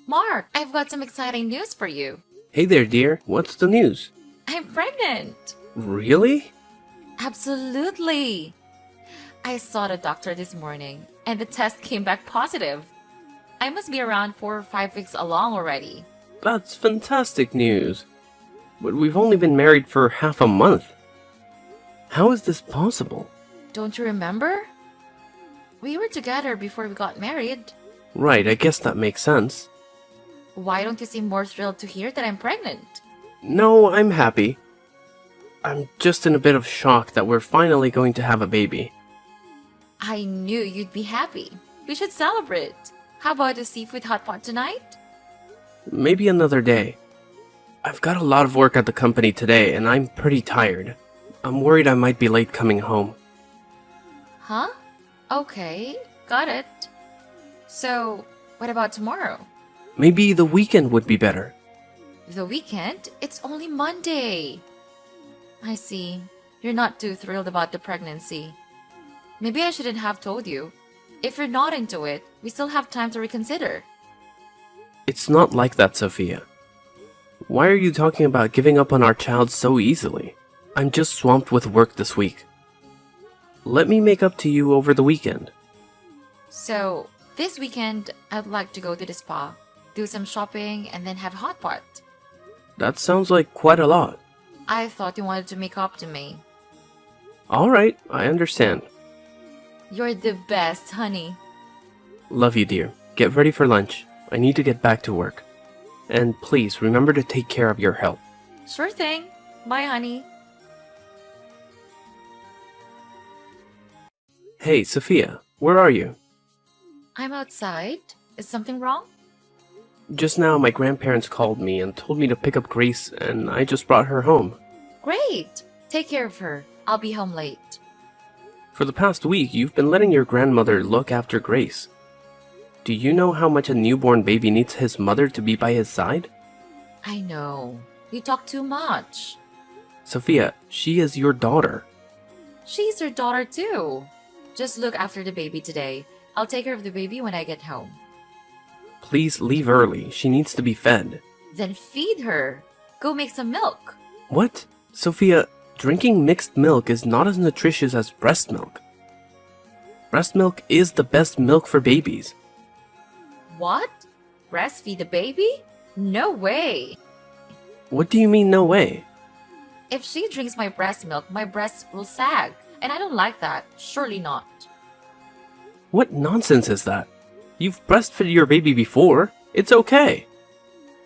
Mark, I've got some exciting news for you. Hey there, dear. What's the news? I'm pregnant! Really? Absolutely! I saw the doctor this morning, and the test came back positive. I must be around 4 or 5 weeks along already. That's fantastic news. But we've only been married for half a month. How is this possible? Don't you remember? We were together before we got married. Right, I guess that makes sense. Why don't you seem more thrilled to hear that I'm pregnant? No, I'm happy. I'm just in a bit of shock that we're finally going to have a baby. I knew you'd be happy. We should celebrate. How about a seafood hot pot tonight? Maybe another day. I've got a lot of work at the company today and I'm pretty tired. I'm worried I might be late coming home. Huh? Okay, got it. So, what about tomorrow? Maybe the weekend would be better. The weekend? It's only Monday. I see. You're not too thrilled about the pregnancy. Maybe I shouldn't have told you. If you're not into it, we still have time to reconsider. It's not like that, Sophia. Why are you talking about giving up on our child so easily? I'm just swamped with work this week. Let me make up to you over the weekend. So, this weekend, I'd like to go to the spa, do some shopping, and then have a hot pot. That sounds like quite a lot. I thought you wanted to make up to me. Alright, I understand. You're the best, honey. Love you, dear. Get ready for lunch. I need to get back to work. And please remember to take care of your health. Sure thing. Bye, honey. Hey, Sophia, where are you? I'm outside. Is something wrong? Just now my grandparents called me and told me to pick up Grace and I just brought her home. Great. Take care of her. I'll be home late. For the past week, you've been letting your grandmother look after Grace. Do you know how much a newborn baby needs his mother to be by his side? I know. You talk too much. Sophia, she is your daughter. She's your daughter too. Just look after the baby today. I'll take care of the baby when I get home. Please leave early. She needs to be fed. Then feed her. Go make some milk. What? Sophia, drinking mixed milk is not as nutritious as breast milk. Breast milk is the best milk for babies. What? Breastfeed the baby? No way. What do you mean, no way? If she drinks my breast milk, my breasts will sag. And I don't like that. Surely not. What nonsense is that? You've breastfed your baby before. It's okay.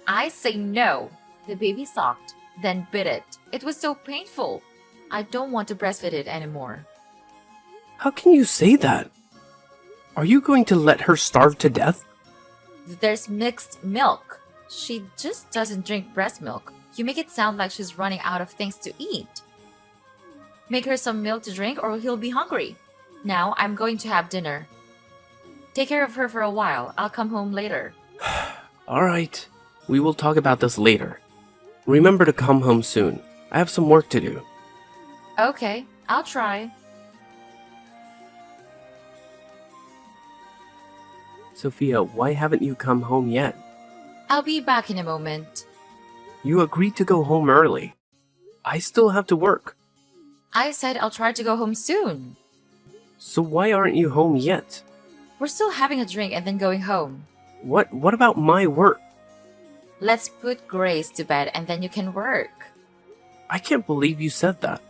I say no. The baby sucked, then bit it. It was so painful. I don't want to breastfeed it anymore. How can you say that? Are you going to let her starve to death? There's mixed milk. She just doesn't drink breast milk. You make it sound like she's running out of things to eat. Make her some milk to drink or he'll be hungry. Now I'm going to have dinner. Take care of her for a while. I'll come home later. Alright, we will talk about this later. Remember to come home soon. I have some work to do. Okay, I'll try. Sophia, why haven't you come home yet? I'll be back in a moment. You agreed to go home early. I still have to work. I said I'll try to go home soon. So why aren't you home yet? We're still having a drink and then going home. What about my work? Let's put Grace to bed and then you can work. I can't believe you said that.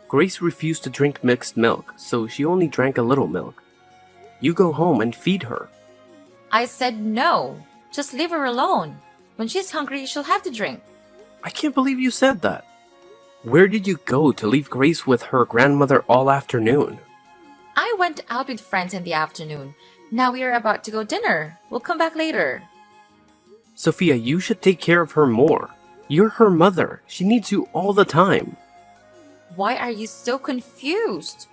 Grace refused to drink mixed milk, so she only drank a little milk. You go home and feed her. I said no. Just leave her alone. When she's hungry, she'll have to drink. I can't believe you said that. Where did you go to leave Grace with her grandmother all afternoon? I went out with friends in the afternoon. Now we are about to go dinner. We'll come back later. Sophia, you should take care of her more. You're her mother. She needs you all the time. Why are you so confused?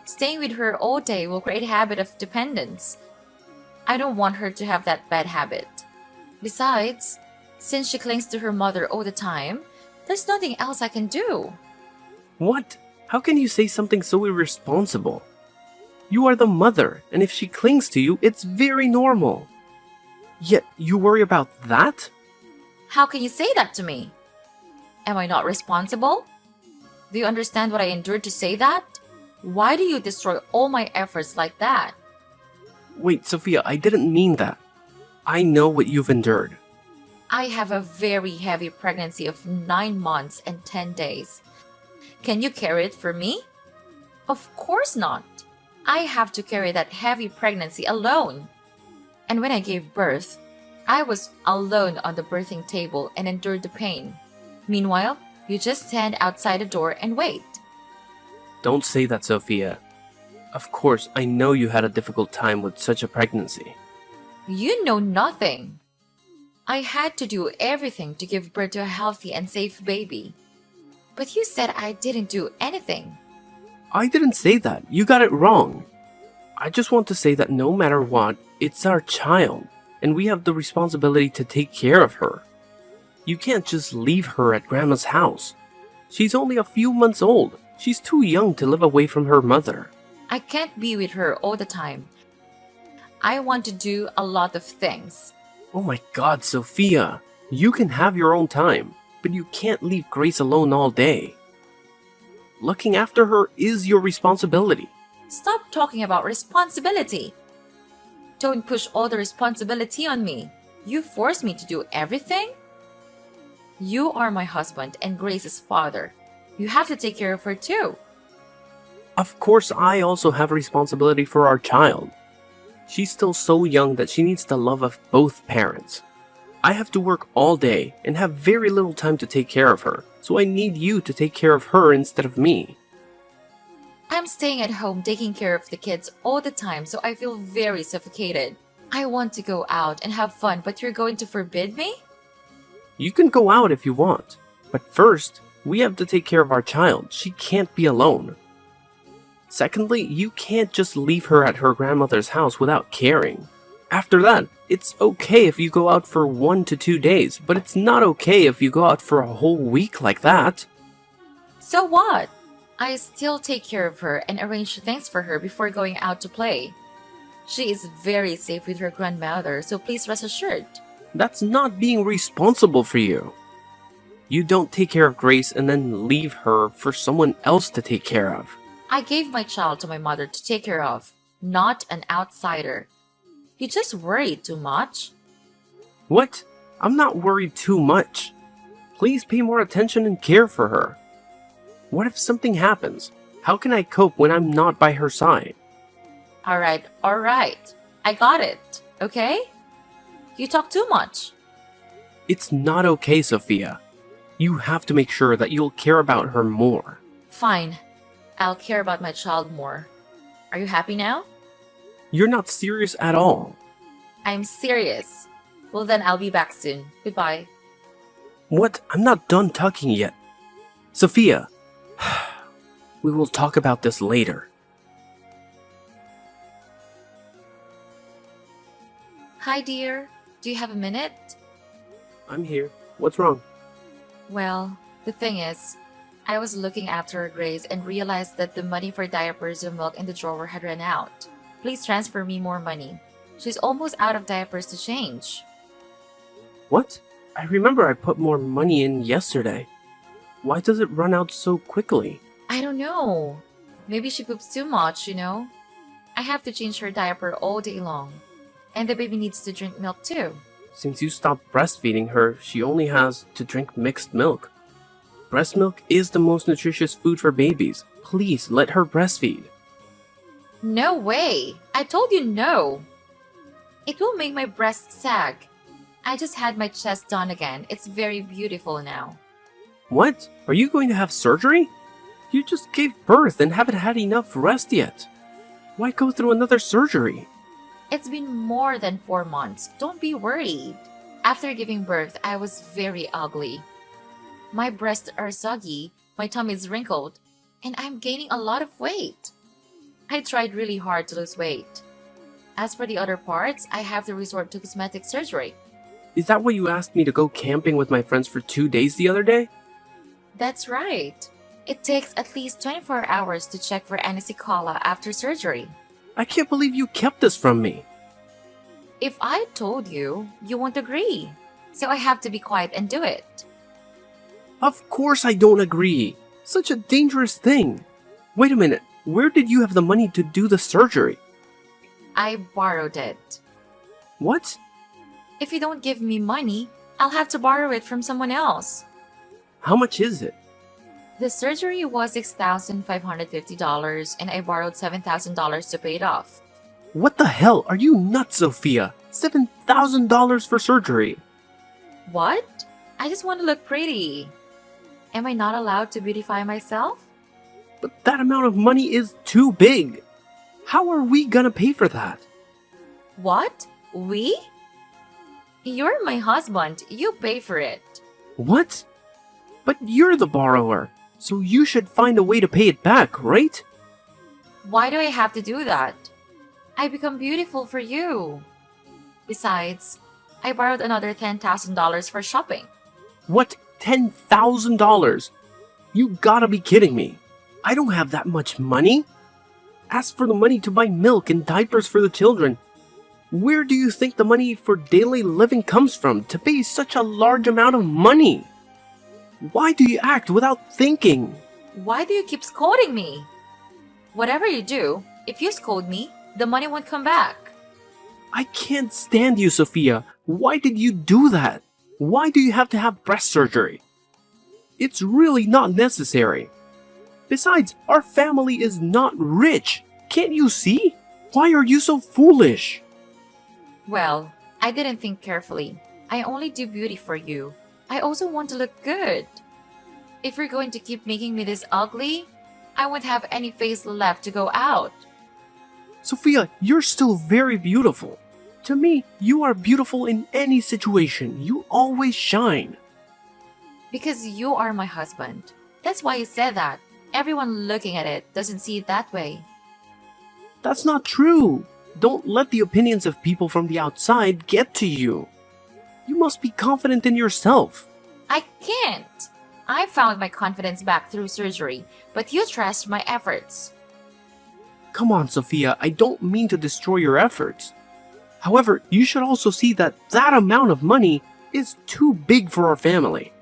Staying with her all day will create a habit of dependence. I don't want her to have that bad habit. Besides, since she clings to her mother all the time, there's nothing else I can do. What? How can you say something so irresponsible? You are the mother, and if she clings to you, it's very normal. Yet you worry about that? How can you say that to me? Am I not responsible? Do you understand what I endured to say that? Why do you destroy all my efforts like that? Wait, Sophia, I didn't mean that. I know what you've endured. I have a very heavy pregnancy of 9 months and 10 days. Can you carry it for me? Of course not. I have to carry that heavy pregnancy alone. And when I gave birth, I was alone on the birthing table and endured the pain. Meanwhile, you just stand outside the door and wait. Don't say that, Sophia. Of course, I know you had a difficult time with such a pregnancy. You know nothing. I had to do everything to give birth to a healthy and safe baby. But you said I didn't do anything. I didn't say that. You got it wrong. I just want to say that no matter what, it's our child, and we have the responsibility to take care of her. You can't just leave her at Grandma's house. She's only a few months old. She's too young to live away from her mother. I can't be with her all the time. I want to do a lot of things. Oh my God, Sophia. You can have your own time, but you can't leave Grace alone all day. Looking after her is your responsibility. Stop talking about responsibility. Don't push all the responsibility on me. You force me to do everything? You are my husband and Grace's father. You have to take care of her too. Of course, I also have a responsibility for our child. She's still so young that she needs the love of both parents. I have to work all day and have very little time to take care of her, so I need you to take care of her instead of me. I'm staying at home taking care of the kids all the time, so I feel very suffocated. I want to go out and have fun, but you're going to forbid me? You can go out if you want, but first, we have to take care of our child. She can't be alone. Secondly, you can't just leave her at her grandmother's house without caring. After that, it's okay if you go out for 1 to 2 days, but it's not okay if you go out for a whole week like that. So what? I still take care of her and arrange things for her before going out to play. She is very safe with her grandmother, so please rest assured. That's not being responsible for you. You don't take care of Grace and then leave her for someone else to take care of. I gave my child to my mother to take care of, not an outsider. You just worry too much. What? I'm not worried too much. Please pay more attention and care for her. What if something happens? How can I cope when I'm not by her side? Alright. I got it, okay? You talk too much. It's not okay, Sophia. You have to make sure that you'll care about her more. Fine. I'll care about my child more. Are you happy now? You're not serious at all. I'm serious. Well then I'll be back soon. Goodbye. What? I'm not done talking yet. Sophia, we will talk about this later. Hi dear. Do you have a minute? I'm here. What's wrong? Well, the thing is, I was looking after Grace and realized that the money for diapers and milk in the drawer had run out. Please transfer me more money. She's almost out of diapers to change. What? I remember I put more money in yesterday. Why does it run out so quickly? I don't know. Maybe she poops too much, I have to change her diaper all day long. And the baby needs to drink milk too. Since you stopped breastfeeding her, she only has to drink mixed milk. Breast milk is the most nutritious food for babies. Please let her breastfeed. No way! I told you no! It will make my breast sag. I just had my chest done again. It's very beautiful now. What? Are you going to have surgery? You just gave birth and haven't had enough rest yet. Why go through another surgery? It's been more than 4 months. Don't be worried. After giving birth, I was very ugly. My breasts are soggy, my tummy is wrinkled, and I'm gaining a lot of weight. I tried really hard to lose weight. As for the other parts, I have to resort to cosmetic surgery. Is that why you asked me to go camping with my friends for 2 days the other day? That's right. It takes at least 24 hours to check for anesthesia after surgery. I can't believe you kept this from me. If I told you, you won't agree. So I have to be quiet and do it. Of course I don't agree. Such a dangerous thing. Wait a minute, where did you have the money to do the surgery? I borrowed it. What? If you don't give me money, I'll have to borrow it from someone else. How much is it? The surgery was $6,550 and I borrowed $7,000 to pay it off. What the hell? Are you nuts, Sophia? $7,000 for surgery. What? I just want to look pretty. Am I not allowed to beautify myself? But that amount of money is too big. How are we gonna pay for that? What? We? You're my husband. You pay for it. What? But you're the borrower, so you should find a way to pay it back, right? Why do I have to do that? I become beautiful for you. Besides, I borrowed another $10,000 for shopping. What? $10,000? You gotta be kidding me. I don't have that much money. As for the money to buy milk and diapers for the children, where do you think the money for daily living comes from to pay such a large amount of money? Why do you act without thinking? Why do you keep scolding me? Whatever you do, if you scold me, the money won't come back. I can't stand you, Sophia. Why did you do that? Why do you have to have breast surgery? It's really not necessary. Besides, our family is not rich. Can't you see? Why are you so foolish? Well, I didn't think carefully. I only do beauty for you. I also want to look good. If you're going to keep making me this ugly, I won't have any face left to go out. Sophia, you're still very beautiful. To me, you are beautiful in any situation. You always shine. Because you are my husband. That's why I said that. Everyone looking at it doesn't see it that way. That's not true. Don't let the opinions of people from the outside get to you. You must be confident in yourself. I can't. I found my confidence back through surgery, but you trashed my efforts. Come on, Sophia, I don't mean to destroy your efforts. However, you should also see that that amount of money is too big for our family.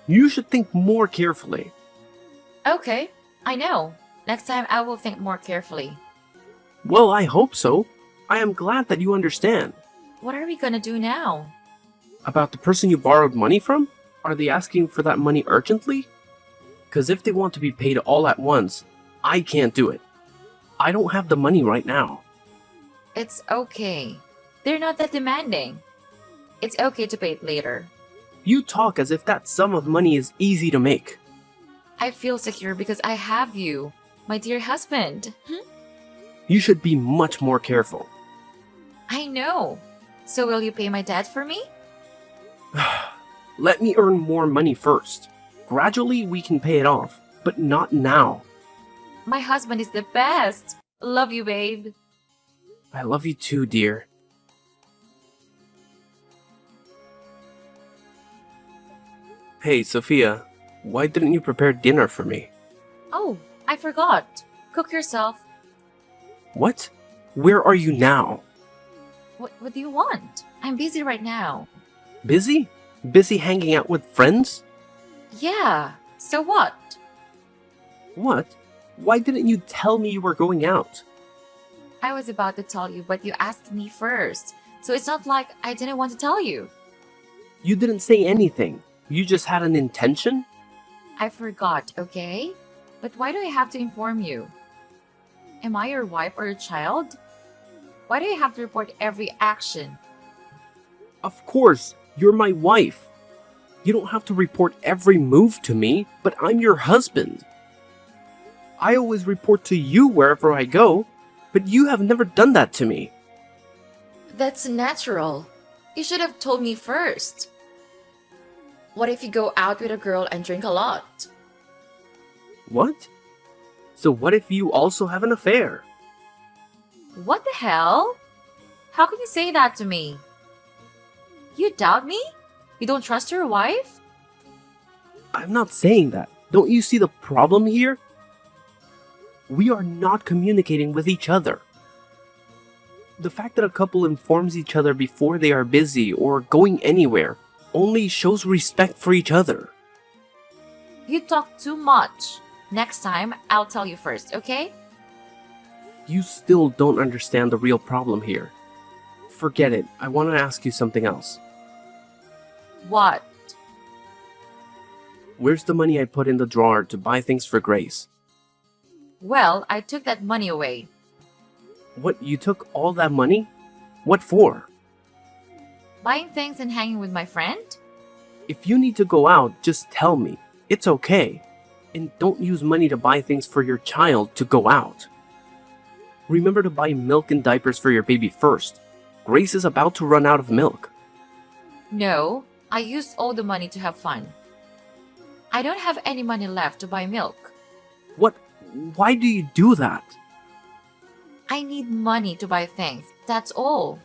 You should think more carefully. Okay, I know. Next time I will think more carefully. Well, I hope so. I am glad that you understand. What are we gonna do now? About the person you borrowed money from? Are they asking for that money urgently? Because if they want to be paid all at once, I can't do it. I don't have the money right now. It's okay. They're not that demanding. It's okay to pay it later. You talk as if that sum of money is easy to make. I feel secure because I have you, my dear husband. You should be much more careful. I know. So will you pay my debt for me? Let me earn more money first. Gradually we can pay it off, but not now. My husband is the best. Love you, babe. I love you too, dear. Hey, Sophia, why didn't you prepare dinner for me? Oh, I forgot. Cook yourself. What? Where are you now? What do you want? I'm busy right now. Busy? Busy hanging out with friends? Yeah, so what? What? Why didn't you tell me you were going out? I was about to tell you, but you asked me first. So it's not like I didn't want to tell you. You didn't say anything. You just had an intention? I forgot, okay? But why do I have to inform you? Am I your wife or your child? Why do you have to report every action? Of course, you're my wife. You don't have to report every move to me, but I'm your husband. I always report to you wherever I go, but you have never done that to me. That's natural. You should have told me first. What if you go out with a girl and drink a lot? What? So what if you also have an affair? What the hell? How can you say that to me? You doubt me? You don't trust your wife? I'm not saying that. Don't you see the problem here? We are not communicating with each other. The fact that a couple informs each other before they are busy or going anywhere only shows respect for each other. You talk too much. Next time, I'll tell you first, okay? You still don't understand the real problem here. Forget it. I want to ask you something else. What? Where's the money I put in the drawer to buy things for Grace? Well, I took that money away. What, you took all that money? What for? Buying things and hanging with my friend? If you need to go out, just tell me. It's okay. And don't use money to buy things for your child to go out. Remember to buy milk and diapers for your baby first. Grace is about to run out of milk. No, I used all the money to have fun. I don't have any money left to buy milk. What? Why do you do that? I need money to buy things, that's all.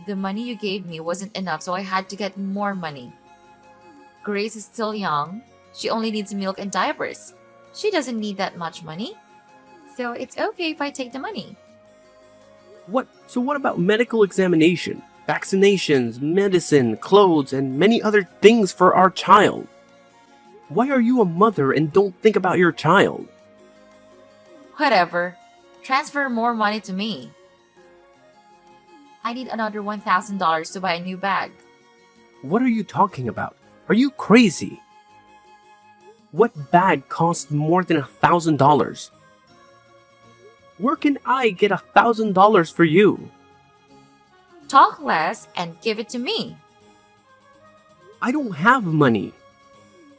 The money you gave me wasn't enough, so I had to get more money. Grace is still young. She only needs milk and diapers. She doesn't need that much money. So it's okay if I take the money. What? So what about medical examination, vaccinations, medicine, clothes, and many other things for our child? Why are you a mother and don't think about your child? Whatever. Transfer more money to me. I need another $1,000 to buy a new bag. What are you talking about? Are you crazy? What bag costs more than $1,000? Where can I get $1,000 for you? Talk less and give it to me. I don't have money.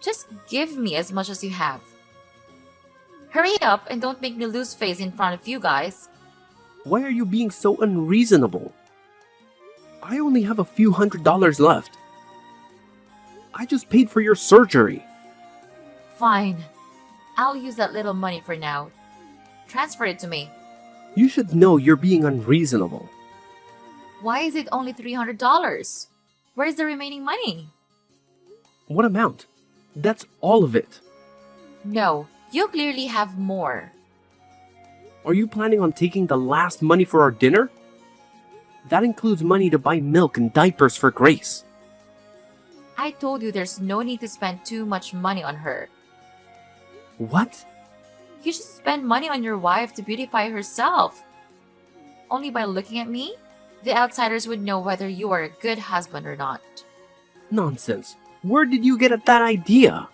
Just give me as much as you have. Hurry up and don't make me lose face in front of you guys. Why are you being so unreasonable? I only have a few $100s left. I just paid for your surgery. Fine. I'll use that little money for now. Transfer it to me. You should know you're being unreasonable. Why is it only $300? Where's the remaining money? What amount? That's all of it. No, you clearly have more. Are you planning on taking the last money for our dinner? That includes money to buy milk and diapers for Grace. I told you there's no need to spend too much money on her. What? You should spend money on your wife to beautify herself. Only by looking at me, the outsiders would know whether you are a good husband or not. Nonsense. Where did you get that idea?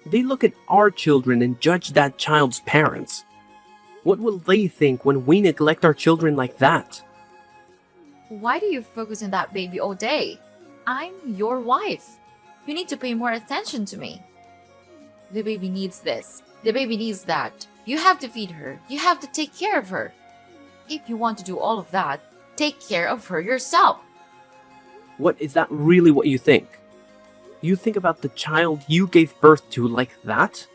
They look at our children and judge that child's parents. What will they think when we neglect our children like that? Why do you focus on that baby all day? I'm your wife. You need to pay more attention to me. The baby needs this. The baby needs that. You have to feed her. You have to take care of her. If you want to do all of that, take care of her yourself. What, is that really what you think? You think about the child you gave birth to like that?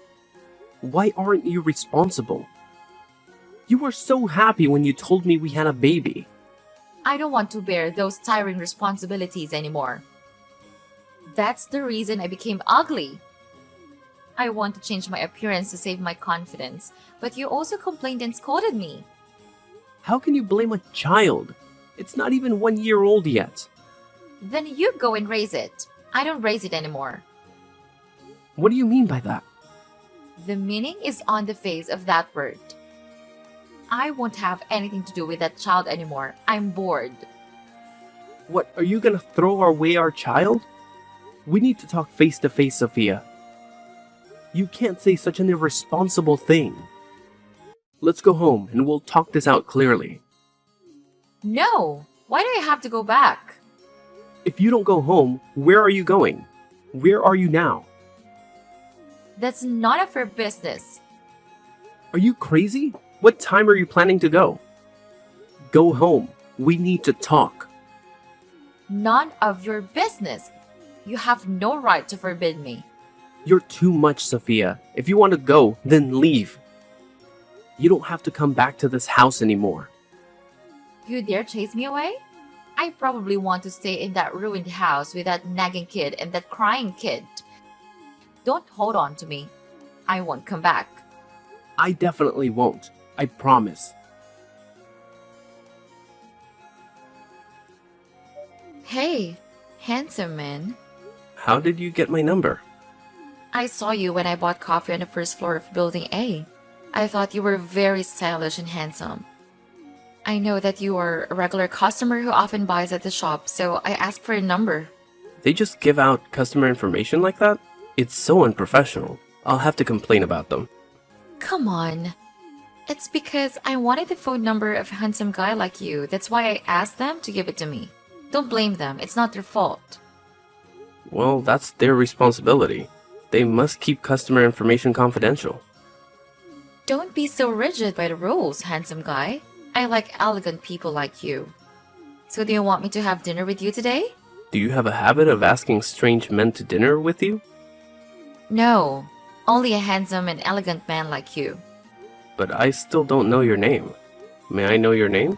Why aren't you responsible? You were so happy when you told me we had a baby. I don't want to bear those tiring responsibilities anymore. That's the reason I became ugly. I want to change my appearance to save my confidence, but you also complained and scolded me. How can you blame a child? It's not even 1 year old yet. Then you go and raise it. I don't raise it anymore. What do you mean by that? The meaning is on the face of that word. I won't have anything to do with that child anymore. I'm bored. What, are you gonna throw away our child? We need to talk face to face, Sophia. You can't say such an irresponsible thing. Let's go home and we'll talk this out clearly. No! Why do I have to go back? If you don't go home, where are you going? Where are you now? That's none of your business. Are you crazy? What time are you planning to go? Go home. We need to talk. None of your business. You have no right to forbid me. You're too much, Sophia. If you want to go, then leave. You don't have to come back to this house anymore. You dare chase me away? I probably want to stay in that ruined house with that nagging kid and that crying kid. Don't hold on to me. I won't come back. I definitely won't. I promise. Hey, handsome man. How did you get my number? I saw you when I bought coffee on the first floor of Building A. I thought you were very stylish and handsome. I know that you are a regular customer who often buys at the shop, so I asked for a number. They just give out customer information like that? It's so unprofessional. I'll have to complain about them. Come on. It's because I wanted the phone number of a handsome guy like you. That's why I asked them to give it to me. Don't blame them. It's not their fault. Well, that's their responsibility. They must keep customer information confidential. Don't be so rigid by the rules, handsome guy. I like elegant people like you. So do you want me to have dinner with you today? Do you have a habit of asking strange men to dinner with you? No, only a handsome and elegant man like you. But I still don't know your name. May I know your name?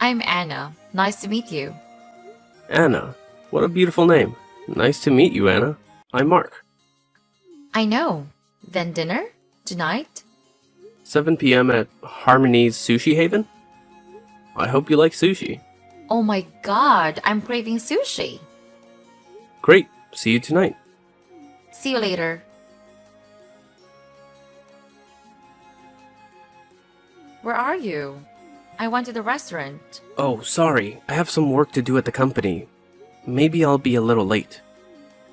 I'm Anna. Nice to meet you. Anna. What a beautiful name. Nice to meet you, Anna. I'm Mark. I know. Then dinner? Tonight? 7 p.m. at Harmony's Sushi Haven? I hope you like sushi. Oh my god, I'm craving sushi. Great. See you tonight. See you later. Where are you? I went to the restaurant. Oh, sorry. I have some work to do at the company. Maybe I'll be a little late.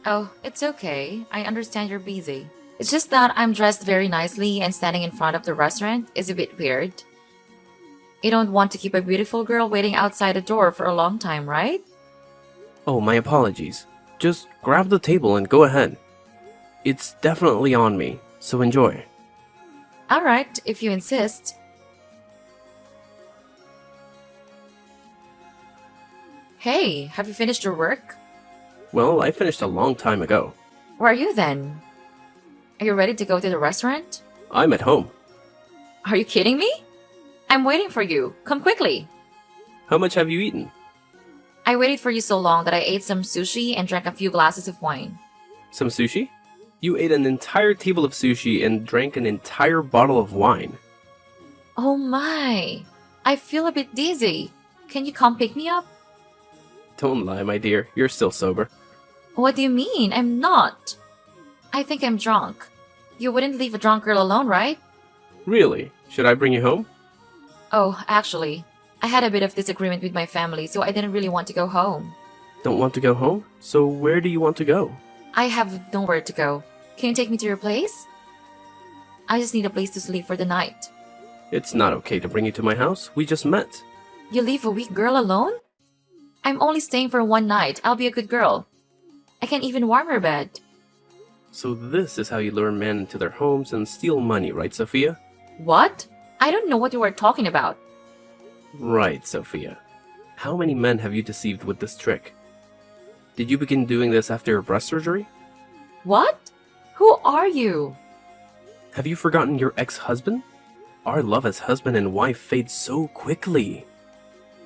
Oh, it's okay. I understand you're busy. It's just that I'm dressed very nicely and standing in front of the restaurant is a bit weird. You don't want to keep a beautiful girl waiting outside the door for a long time, right? Oh, my apologies. Just grab the table and go ahead. It's definitely on me, so enjoy. Alright, if you insist. Hey, have you finished your work? Well, I finished a long time ago. Where are you then? Are you ready to go to the restaurant? I'm at home. Are you kidding me? I'm waiting for you. Come quickly. How much have you eaten? I waited for you so long that I ate some sushi and drank a few glasses of wine. Some sushi? You ate an entire table of sushi and drank an entire bottle of wine. Oh my. I feel a bit dizzy. Can you come pick me up? Don't lie, my dear. You're still sober. What do you mean? I'm not. I think I'm drunk. You wouldn't leave a drunk girl alone, right? Really? Should I bring you home? Oh, actually, I had a bit of disagreement with my family, so I didn't really want to go home. Don't want to go home? So where do you want to go? I have nowhere to go. Can you take me to your place? I just need a place to sleep for the night. It's not okay to bring you to my house. We just met. You leave a weak girl alone? I'm only staying for one night. I'll be a good girl. I can even warm her bed. So this is how you lure men into their homes and steal money, right, Sophia? What? I don't know what you are talking about. Right, Sophia. How many men have you deceived with this trick? Did you begin doing this after your breast surgery? What? Who are you? Have you forgotten your ex-husband? Our love as husband and wife fades so quickly.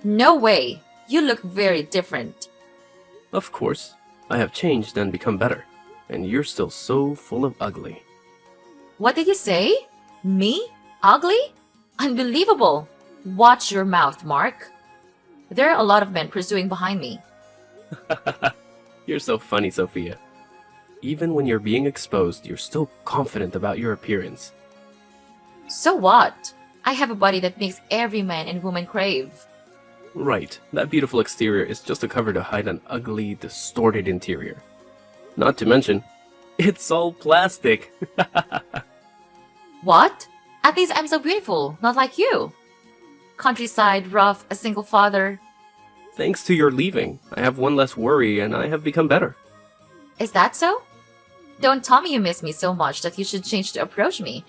No way. You look very different. Of course. I have changed and become better. And you're still so full of ugly. What did you say? Me? Ugly? Unbelievable. Watch your mouth, Mark. There are a lot of men pursuing behind me. You're so funny, Sophia. Even when you're being exposed, you're still confident about your appearance. So what? I have a body that makes every man and woman crave. Right, that beautiful exterior is just a cover to hide an ugly, distorted interior. Not to mention, it's all plastic. What? At least I'm so beautiful, not like you. Countryside, rough, a single father. Thanks to your leaving, I have one less worry and I have become better. Is that so? Don't tell me you miss me so much that you should change to approach me,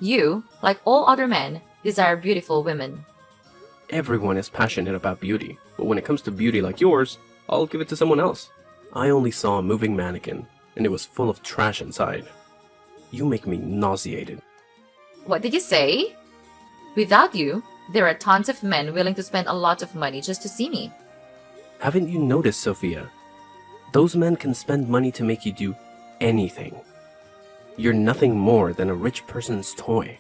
You, like all other men, desire beautiful women. Everyone is passionate about beauty, but when it comes to beauty like yours, I'll give it to someone else. I only saw a moving mannequin, and it was full of trash inside. You make me nauseated. What did you say? Without you, there are tons of men willing to spend a lot of money just to see me. Haven't you noticed, Sophia? Those men can spend money to make you do anything. You're nothing more than a rich person's toy.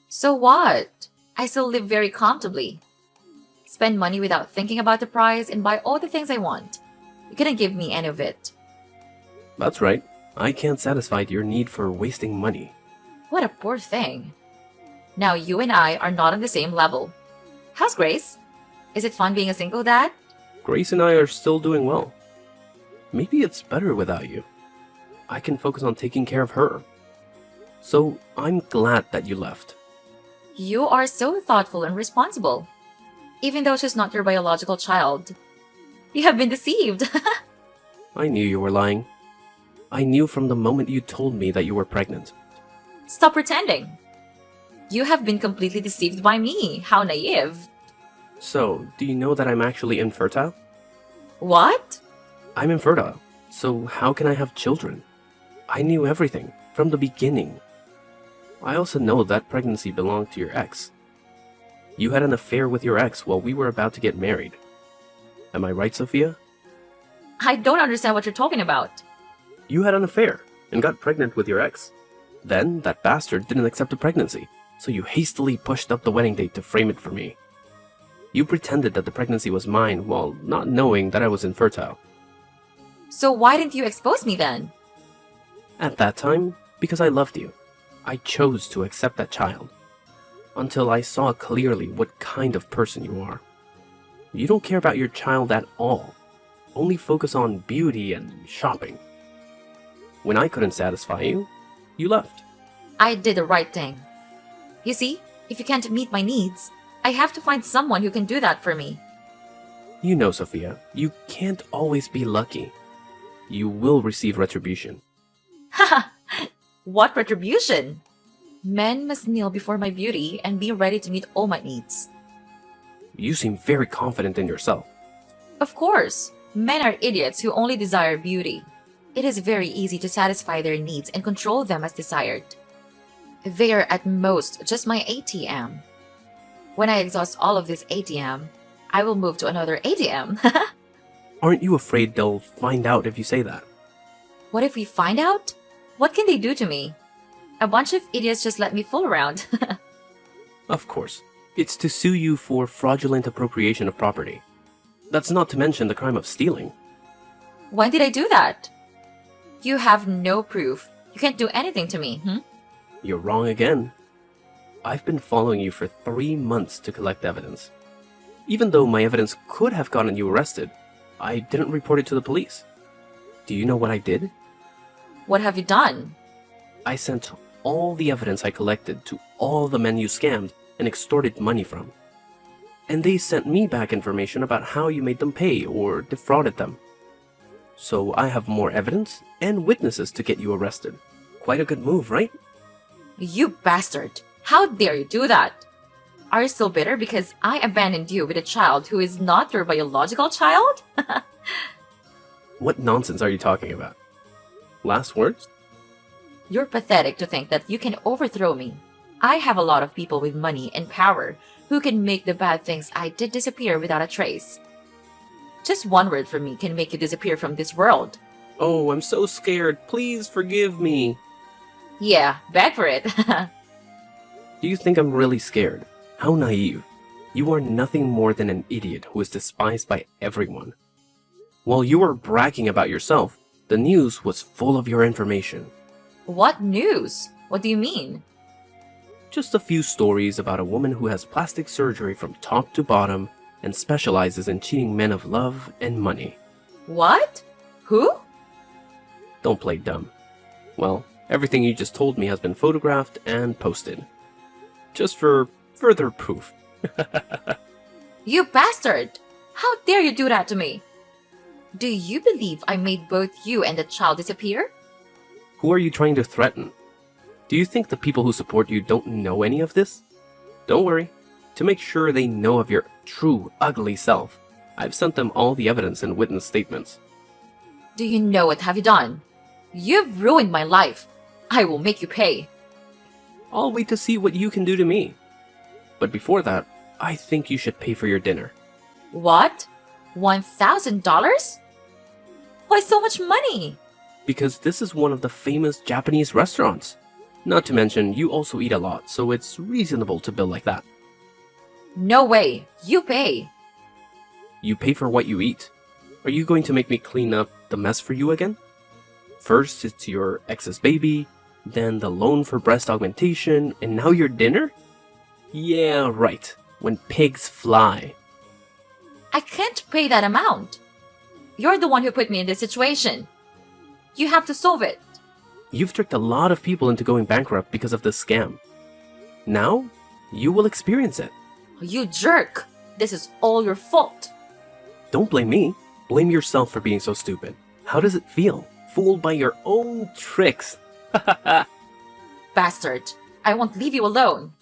So what? I still live very comfortably. spend money without thinking about the price, and buy all the things I want. You couldn't give me any of it. That's right. I can't satisfy your need for wasting money. What a poor thing. Now you and I are not on the same level. How's Grace? Is it fun being a single dad? Grace and I are still doing well. Maybe it's better without you. I can focus on taking care of her. So I'm glad that you left. You are so thoughtful and responsible. Even though she's not your biological child. You have been deceived. I knew you were lying. I knew from the moment you told me that you were pregnant. Stop pretending. You have been completely deceived by me. How naive. So, do you know that I'm actually infertile? What? I'm infertile, so how can I have children? I knew everything, from the beginning. I also know that pregnancy belonged to your ex. You had an affair with your ex while we were about to get married. Am I right, Sophia? I don't understand what you're talking about. You had an affair and got pregnant with your ex. Then, that bastard didn't accept the pregnancy, so you hastily pushed up the wedding date to frame it for me. You pretended that the pregnancy was mine while not knowing that I was infertile. So why didn't you expose me then? At that time, because I loved you, I chose to accept that child. Until I saw clearly what kind of person you are. You don't care about your child at all. Only focus on beauty and shopping. When I couldn't satisfy you, you left. I did the right thing. You see, if you can't meet my needs, I have to find someone who can do that for me. You know, Sophia, you can't always be lucky. You will receive retribution. Haha! What retribution? Men must kneel before my beauty and be ready to meet all my needs. You seem very confident in yourself. Of course, men are idiots who only desire beauty. It is very easy to satisfy their needs and control them as desired. They are at most just my ATM. When I exhaust all of this ATM, I will move to another ATM. Aren't you afraid they'll find out if you say that? What if we find out? What can they do to me? A bunch of idiots just let me fool around. Of course. It's to sue you for fraudulent appropriation of property. That's not to mention the crime of stealing. When did I do that? You have no proof. You can't do anything to me, You're wrong again. I've been following you for 3 months to collect evidence. Even though my evidence could have gotten you arrested, I didn't report it to the police. Do you know what I did? What have you done? I sent all the evidence I collected to all the men you scammed and extorted money from. And they sent me back information about how you made them pay or defrauded them. So I have more evidence and witnesses to get you arrested. Quite a good move, right? You bastard! How dare you do that? Are you still bitter because I abandoned you with a child who is not your biological child? What nonsense are you talking about? Last words? You're pathetic to think that you can overthrow me. I have a lot of people with money and power who can make the bad things I did disappear without a trace. Just one word from me can make you disappear from this world. Oh, I'm so scared. Please forgive me. Yeah, beg for it. Do you think I'm really scared? How naive. You are nothing more than an idiot who is despised by everyone. While you were bragging about yourself, the news was full of your information. What news? What do you mean? Just a few stories about a woman who has plastic surgery from top to bottom and specializes in cheating men of love and money. What? Who? Don't play dumb. Well, everything you just told me has been photographed and posted. Just for further proof. You bastard! How dare you do that to me? Do you believe I made both you and the child disappear? Who are you trying to threaten? Do you think the people who support you don't know any of this? Don't worry. To make sure they know of your true, ugly self, I've sent them all the evidence and witness statements. Do you know what have you done? You've ruined my life. I will make you pay. I'll wait to see what you can do to me. But before that, I think you should pay for your dinner. What? $1,000? Why so much money? Because this is one of the famous Japanese restaurants. Not to mention, you also eat a lot, so it's reasonable to bill like that. No way. You pay. You pay for what you eat. Are you going to make me clean up the mess for you again? First, it's your ex's baby, then the loan for breast augmentation, and now your dinner? Yeah, right. When pigs fly. I can't pay that amount. You're the one who put me in this situation. You have to solve it. You've tricked a lot of people into going bankrupt because of this scam. Now, you will experience it. You jerk! This is all your fault. Don't blame me. Blame yourself for being so stupid. How does it feel? Fooled by your own tricks. Bastard. I won't leave you alone.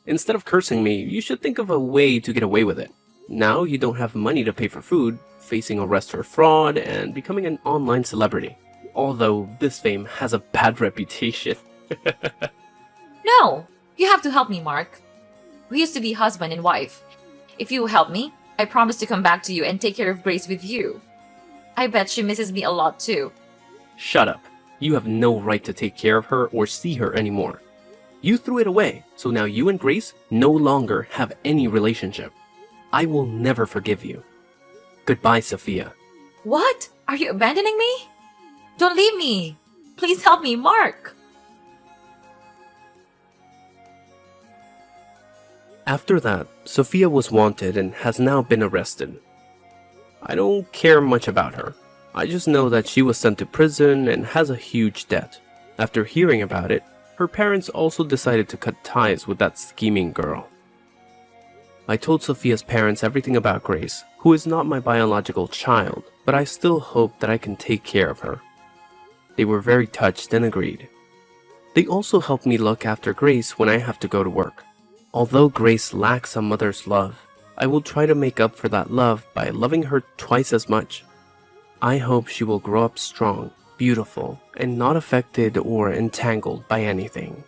Instead of cursing me, you should think of a way to get away with it. Now you don't have money to pay for food, facing arrest for fraud, and becoming an online celebrity. Although this fame has a bad reputation. No! You have to help me, Mark. We used to be husband and wife. If you help me, I promise to come back to you and take care of Grace with you. I bet she misses me a lot too. Shut up. You have no right to take care of her or see her anymore. You threw it away, so now you and Grace no longer have any relationship. I will never forgive you. Goodbye, Sophia. What? Are you abandoning me? Don't leave me! Please help me, Mark! After that, Sophia was wanted and has now been arrested. I don't care much about her. I just know that she was sent to prison and has a huge debt. After hearing about it, her parents also decided to cut ties with that scheming girl. I told Sophia's parents everything about Grace, who is not my biological child, but I still hope that I can take care of her. They were very touched and agreed. They also helped me look after Grace when I have to go to work. Although Grace lacks a mother's love, I will try to make up for that love by loving her twice as much. I hope she will grow up strong, beautiful, and not affected or entangled by anything.